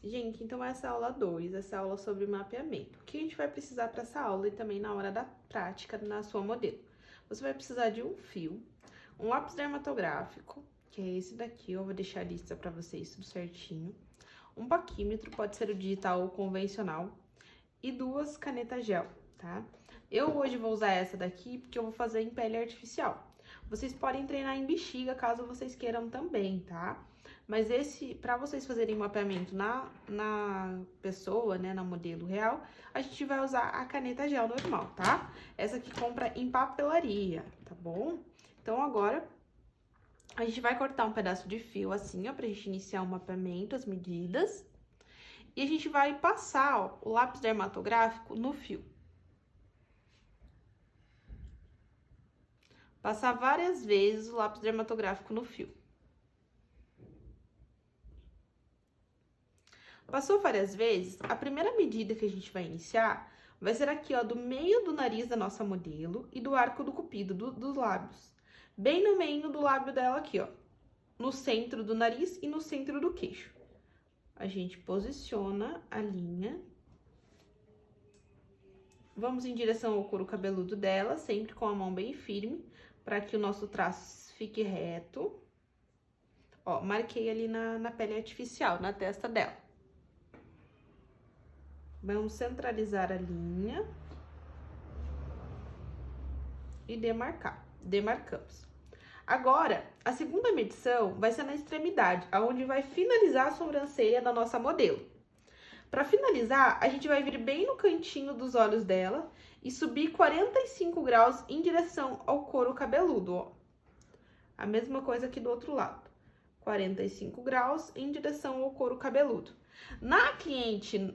Gente, então essa é a aula 2, essa é a aula sobre mapeamento. O que a gente vai precisar para essa aula e também na hora da prática na sua modelo? Você vai precisar de um fio, um lápis dermatográfico, que é esse daqui, eu vou deixar a lista para vocês tudo certinho, um paquímetro, pode ser o digital ou convencional, e 2 canetas gel, tá? Eu hoje vou usar essa daqui porque eu vou fazer em pele artificial. Vocês podem treinar em bexiga caso vocês queiram também, tá? Mas para vocês fazerem mapeamento na pessoa, né, na modelo real, a gente vai usar a caneta gel normal, tá? Essa que compra em papelaria, tá bom? Então, agora, a gente vai cortar um pedaço de fio assim, ó, pra gente iniciar o mapeamento, as medidas. E a gente vai passar, ó, o lápis dermatográfico no fio. Passar várias vezes o lápis dermatográfico no fio. Passou várias vezes, a primeira medida que a gente vai iniciar vai ser aqui, ó, do meio do nariz da nossa modelo e do arco do cupido dos lábios. Bem no meio do lábio dela aqui, ó, no centro do nariz e no centro do queixo. A gente posiciona a linha. Vamos em direção ao couro cabeludo dela, sempre com a mão bem firme, para que o nosso traço fique reto. Ó, marquei ali na pele artificial, na testa dela. Vamos centralizar a linha e demarcar. Demarcamos. Agora, a segunda medição vai ser na extremidade, aonde vai finalizar a sobrancelha da nossa modelo. Para finalizar, a gente vai vir bem no cantinho dos olhos dela e subir 45 graus em direção ao couro cabeludo, ó. A mesma coisa aqui do outro lado. 45 graus em direção ao couro cabeludo. Na cliente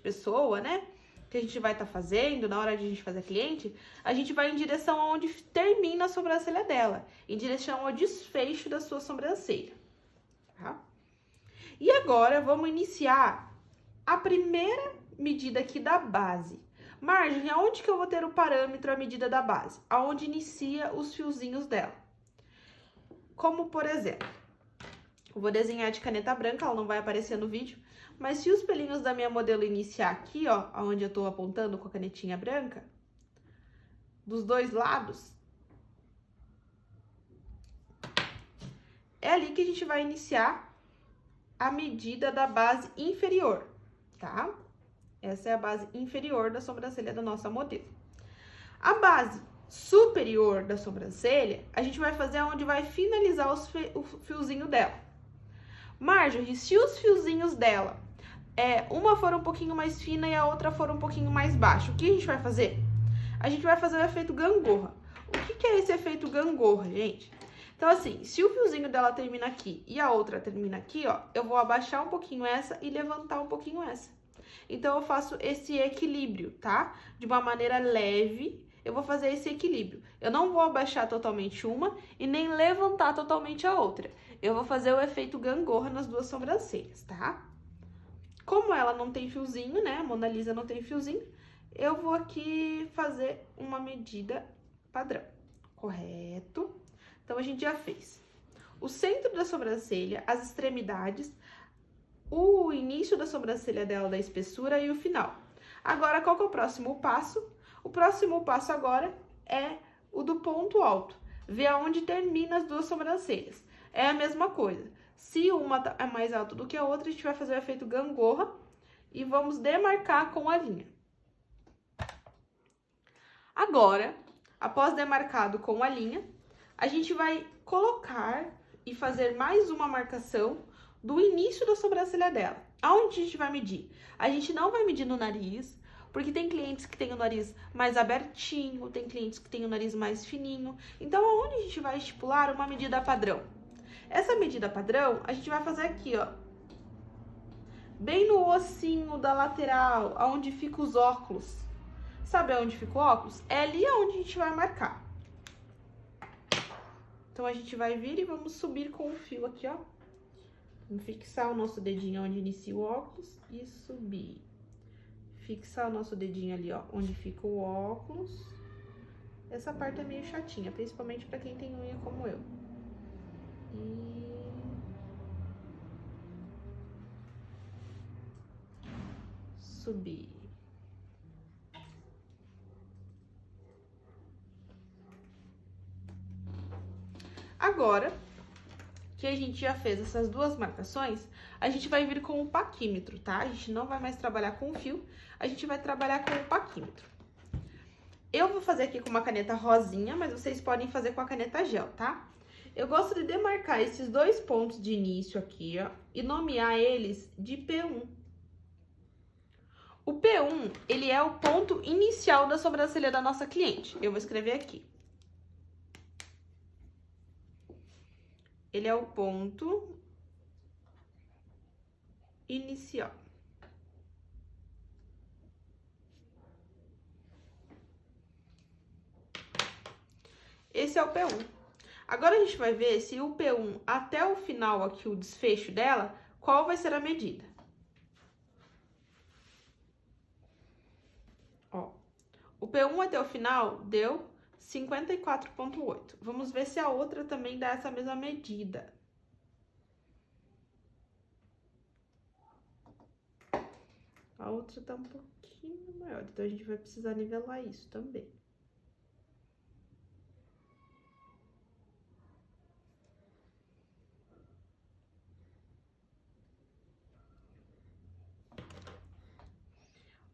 pessoa, né, que a gente vai estar fazendo, na hora de a gente fazer a cliente, a gente vai em direção aonde termina a sobrancelha dela, em direção ao desfecho da sua sobrancelha, tá? E agora, vamos iniciar a primeira medida aqui da base. Margem, aonde que eu vou ter o parâmetro, a medida da base? Aonde inicia os fiozinhos dela. Como, por exemplo, eu vou desenhar de caneta branca, ela não vai aparecer no vídeo, mas se os pelinhos da minha modelo iniciar aqui, ó, onde eu tô apontando com a canetinha branca, dos dois lados, é ali que a gente vai iniciar a medida da base inferior, tá? Essa é a base inferior da sobrancelha da nossa modelo. A base superior da sobrancelha, a gente vai fazer onde vai finalizar o fiozinho dela. Marjorie, se os fiozinhos dela, uma for um pouquinho mais fina e a outra for um pouquinho mais baixa, o que a gente vai fazer? A gente vai fazer o efeito gangorra. O que é esse efeito gangorra, gente? Então, assim, se o fiozinho dela termina aqui e a outra termina aqui, ó, eu vou abaixar um pouquinho essa e levantar um pouquinho essa. Então, eu faço esse equilíbrio, tá? De uma maneira leve, eu vou fazer esse equilíbrio. Eu não vou abaixar totalmente uma e nem levantar totalmente a outra. Eu vou fazer o efeito gangorra nas duas sobrancelhas, tá? Como ela não tem fiozinho, né? A Mona Lisa não tem fiozinho, eu vou aqui fazer uma medida padrão, correto? Então, a gente já fez o centro da sobrancelha, as extremidades, o início da sobrancelha dela, da espessura e o final. Agora, qual que é o próximo passo? O próximo passo agora é o do ponto alto. Ver aonde termina as duas sobrancelhas. É a mesma coisa. Se uma é mais alta do que a outra, a gente vai fazer o efeito gangorra e vamos demarcar com a linha. Agora, após demarcado com a linha, a gente vai colocar e fazer mais uma marcação do início da sobrancelha dela. Aonde a gente vai medir? A gente não vai medir no nariz, porque tem clientes que têm o nariz mais abertinho, tem clientes que têm o nariz mais fininho. Então, aonde a gente vai estipular uma medida padrão? Essa medida padrão, a gente vai fazer aqui, ó. Bem no ossinho da lateral, aonde ficam os óculos. Sabe aonde fica o óculos? É ali aonde a gente vai marcar. Então, a gente vai vir e vamos subir com o fio aqui, ó. Vamos fixar o nosso dedinho onde inicia o óculos e subir. Fixar o nosso dedinho ali, ó, onde fica o óculos. Essa parte é meio chatinha, principalmente pra quem tem unha como eu. subir. Agora que a gente já fez essas duas marcações, a gente vai vir com o paquímetro, tá? A gente não vai mais trabalhar com o fio, a gente vai trabalhar com o paquímetro. Eu vou fazer aqui com uma caneta rosinha, mas vocês podem fazer com a caneta gel, tá? Eu gosto de demarcar esses dois pontos de início aqui, ó, e nomear eles de P1. O P1, ele é o ponto inicial da sobrancelha da nossa cliente. Eu vou escrever aqui. Ele é o ponto inicial. Esse é o P1. Agora a gente vai ver se o P1 até o final aqui, o desfecho dela, qual vai ser a medida. Ó, o P1 até o final deu 54,8. Vamos ver se a outra também dá essa mesma medida. A outra tá um pouquinho maior, então a gente vai precisar nivelar isso também.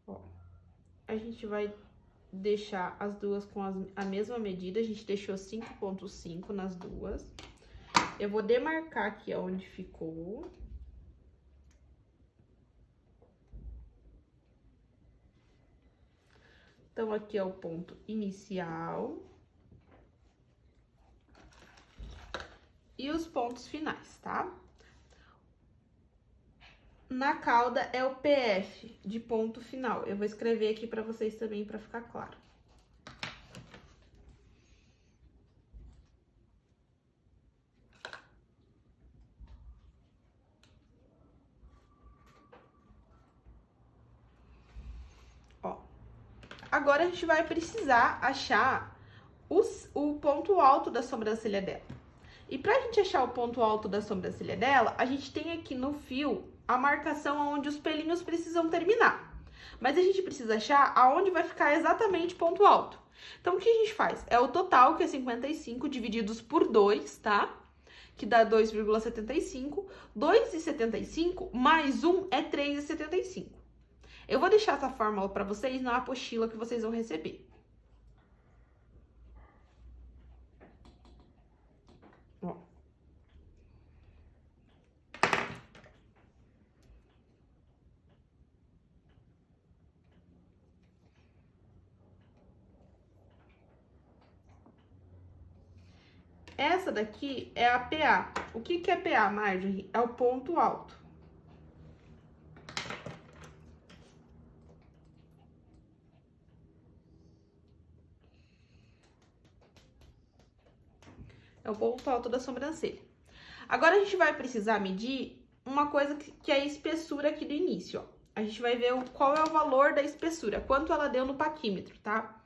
Ó, a gente vai deixar as duas com a mesma medida, a gente deixou 5,5 nas duas. Eu vou demarcar aqui onde ficou. Então, aqui é o ponto inicial. E os pontos finais, tá? Na cauda é o PF, de ponto final. Eu vou escrever aqui pra vocês também, pra ficar claro. Ó. Agora, a gente vai precisar achar o ponto alto da sobrancelha dela. E pra gente achar o ponto alto da sobrancelha dela, a gente tem aqui no fio a marcação onde os pelinhos precisam terminar. Mas a gente precisa achar aonde vai ficar exatamente ponto alto. Então, o que a gente faz? É o total, que é 55, divididos por 2, tá? Que dá 2,75. 2,75 mais 1 é 3,75. Eu vou deixar essa fórmula pra vocês na apostila que vocês vão receber. Ó. Essa daqui é a PA. O que que é PA, Marjorie? É o ponto alto. É o ponto alto da sobrancelha. Agora, a gente vai precisar medir uma coisa que é a espessura aqui do início, ó. A gente vai ver qual é o valor da espessura, quanto ela deu no paquímetro, tá?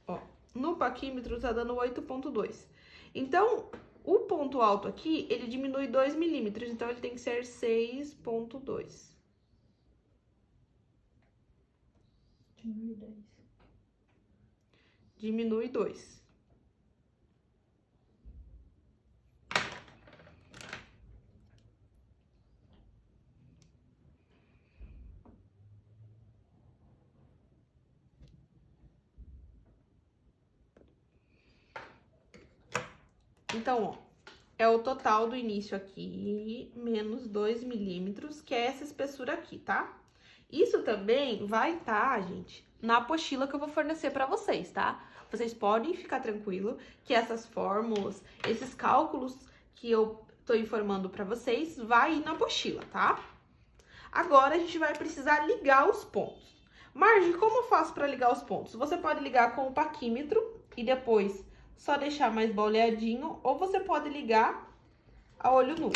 Ó, no paquímetro tá dando 8,2. Então, o ponto alto aqui, ele diminui 2 milímetros, então ele tem que ser 6,2. Diminui 10. Diminui 2. Então, ó, é o total do início aqui, menos 2 milímetros, que é essa espessura aqui, tá? Isso também vai estar, gente, na apostila que eu vou fornecer pra vocês, tá? Vocês podem ficar tranquilo que essas fórmulas, esses cálculos que eu tô informando pra vocês, vai ir na apostila, tá? Agora, a gente vai precisar ligar os pontos. Marge, como eu faço pra ligar os pontos? Você pode ligar com o paquímetro e depois só deixar mais boleadinho, ou você pode ligar a olho nu.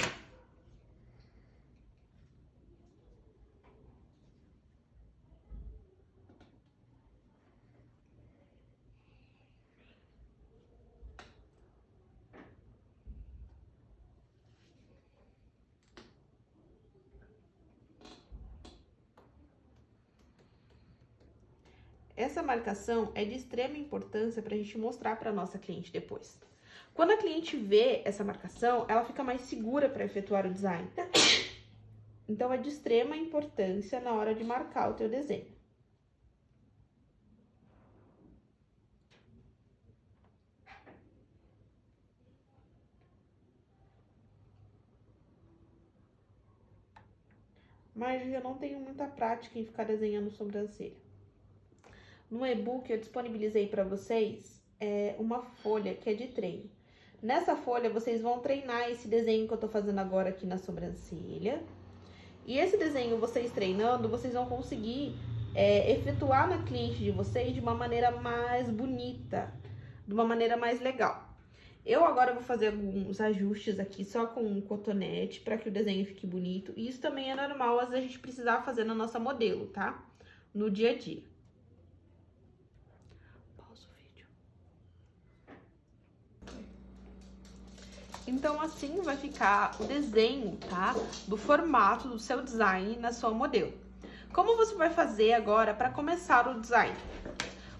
Essa marcação é de extrema importância para a gente mostrar para nossa cliente depois. Quando a cliente vê essa marcação, ela fica mais segura para efetuar o design. Então, é de extrema importância na hora de marcar o teu desenho. Mas eu não tenho muita prática em ficar desenhando sobrancelha. No e-book eu disponibilizei para vocês uma folha que é de treino. Nessa folha vocês vão treinar esse desenho que eu tô fazendo agora aqui na sobrancelha. E esse desenho, vocês treinando, vocês vão conseguir efetuar na cliente de vocês de uma maneira mais bonita, de uma maneira mais legal. Eu agora vou fazer alguns ajustes aqui só com um cotonete para que o desenho fique bonito. E isso também é normal, às vezes a gente precisar fazer na nossa modelo, tá? No dia a dia. Pausa o vídeo. Então, assim vai ficar o desenho, tá? Do formato do seu design na sua modelo. Como você vai fazer agora para começar o design?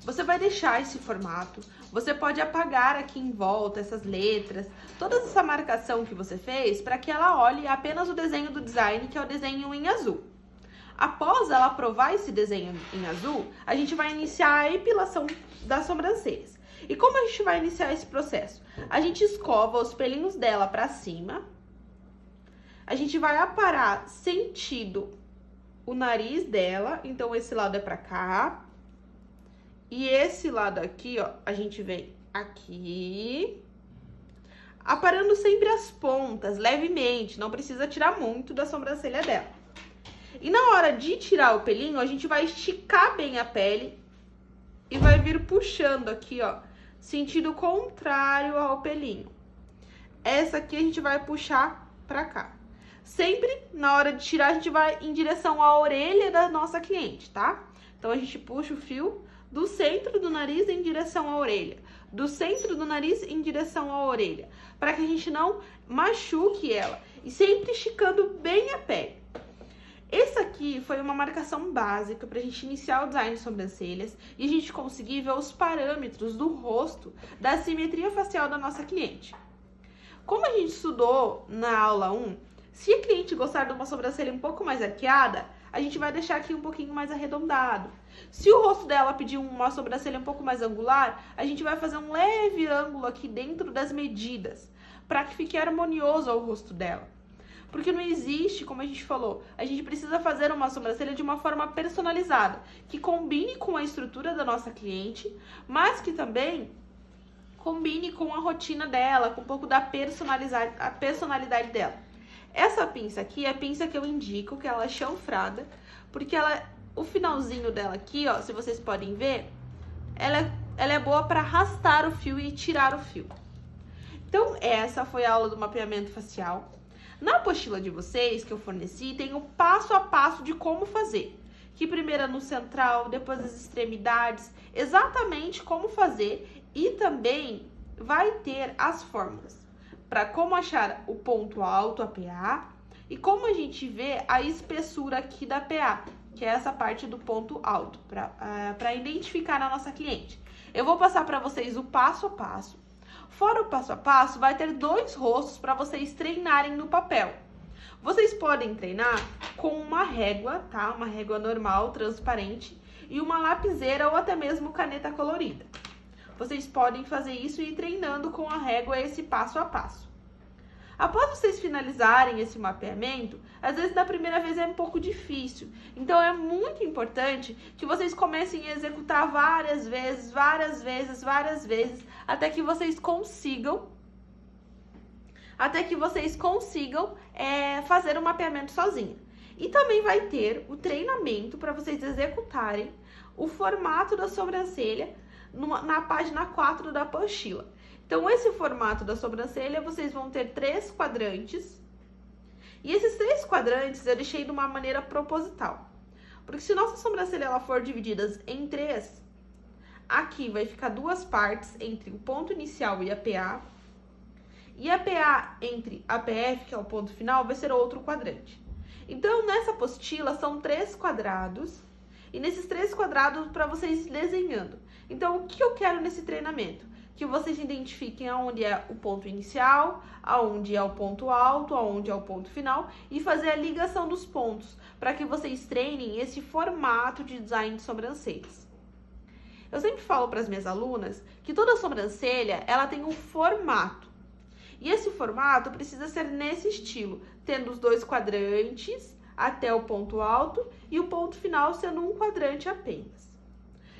Você vai deixar esse formato, você pode apagar aqui em volta essas letras, toda essa marcação que você fez, para que ela olhe apenas o desenho do design, que é o desenho em azul. Após ela aprovar esse desenho em azul, a gente vai iniciar a epilação das sobrancelhas. E como a gente vai iniciar esse processo? A gente escova os pelinhos dela para cima, a gente vai aparar sentido o nariz dela, então esse lado é para cá. E esse lado aqui, ó, a gente vem aqui, aparando sempre as pontas, levemente, não precisa tirar muito da sobrancelha dela. E na hora de tirar o pelinho, a gente vai esticar bem a pele e vai vir puxando aqui, ó, sentido contrário ao pelinho. Essa aqui a gente vai puxar pra cá. Sempre, na hora de tirar, a gente vai em direção à orelha da nossa cliente, tá? Então, a gente puxa o fio do centro do nariz em direção à orelha, do centro do nariz em direção à orelha, para que a gente não machuque ela, e sempre esticando bem a pele. Essa aqui foi uma marcação básica para a gente iniciar o design de sobrancelhas e a gente conseguir ver os parâmetros do rosto, da simetria facial da nossa cliente. Como a gente estudou na aula 1, se a cliente gostar de uma sobrancelha um pouco mais arqueada, a gente vai deixar aqui um pouquinho mais arredondado. Se o rosto dela pedir uma sobrancelha um pouco mais angular, a gente vai fazer um leve ângulo aqui dentro das medidas, para que fique harmonioso ao rosto dela. Porque não existe, como a gente falou, a gente precisa fazer uma sobrancelha de uma forma personalizada, que combine com a estrutura da nossa cliente, mas que também combine com a rotina dela, com um pouco da personalidade dela. Essa pinça aqui é a pinça que eu indico, que ela é chanfrada, porque o finalzinho dela aqui, ó, se vocês podem ver, ela é boa para arrastar o fio e tirar o fio. Então, essa foi a aula do mapeamento facial. Na apostila de vocês, que eu forneci, tem o passo a passo de como fazer. Que primeiro é no central, depois as extremidades, exatamente como fazer. E também vai ter as fórmulas para como achar o ponto alto, a PA, e como a gente vê a espessura aqui da PA, que é essa parte do ponto alto, para identificar a nossa cliente. Eu vou passar para vocês o passo a passo. Fora o passo a passo, vai ter 2 rostos para vocês treinarem no papel. Vocês podem treinar com uma régua, tá? Uma régua normal, transparente, e uma lapiseira ou até mesmo caneta colorida. Vocês podem fazer isso e ir treinando com a régua esse passo a passo. Após vocês finalizarem esse mapeamento, às vezes da primeira vez é um pouco difícil. Então é muito importante que vocês comecem a executar várias vezes, até que vocês consigam fazer o mapeamento sozinho. E também vai ter o treinamento para vocês executarem o formato da sobrancelha na página 4 da apostila. Então, esse formato da sobrancelha, vocês vão ter 3 quadrantes. E esses 3 quadrantes eu deixei de uma maneira proposital. Porque se nossa sobrancelha ela for dividida em 3, aqui vai ficar 2 partes entre o ponto inicial e a PA. E a PA entre a PF, que é o ponto final, vai ser outro quadrante. Então, nessa apostila, são 3 quadrados. e nesses 3 quadrados para vocês desenhando. Então, o que eu quero nesse treinamento? Que vocês identifiquem aonde é o ponto inicial, aonde é o ponto alto, aonde é o ponto final e fazer a ligação dos pontos, para que vocês treinem esse formato de design de sobrancelhas. Eu sempre falo para as minhas alunas que toda sobrancelha, ela tem um formato. E esse formato precisa ser nesse estilo, tendo os 2 quadrantes até o ponto alto e o ponto final sendo um quadrante apenas.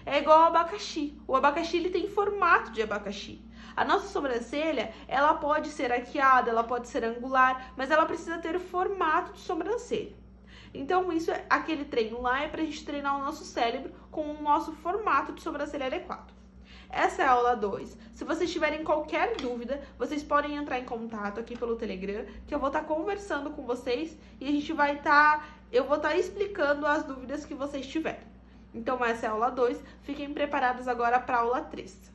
É igual ao abacaxi. O abacaxi ele tem formato de abacaxi. A nossa sobrancelha, ela pode ser arqueada, ela pode ser angular, mas ela precisa ter formato de sobrancelha. Então, aquele treino lá é para a gente treinar o nosso cérebro com o nosso formato de sobrancelha adequado. Essa é a aula 2. Se vocês tiverem qualquer dúvida, vocês podem entrar em contato aqui pelo Telegram, que eu vou estar conversando com vocês e eu vou estar explicando as dúvidas que vocês tiverem. Então, essa é a aula 2. Fiquem preparados agora para a aula 3.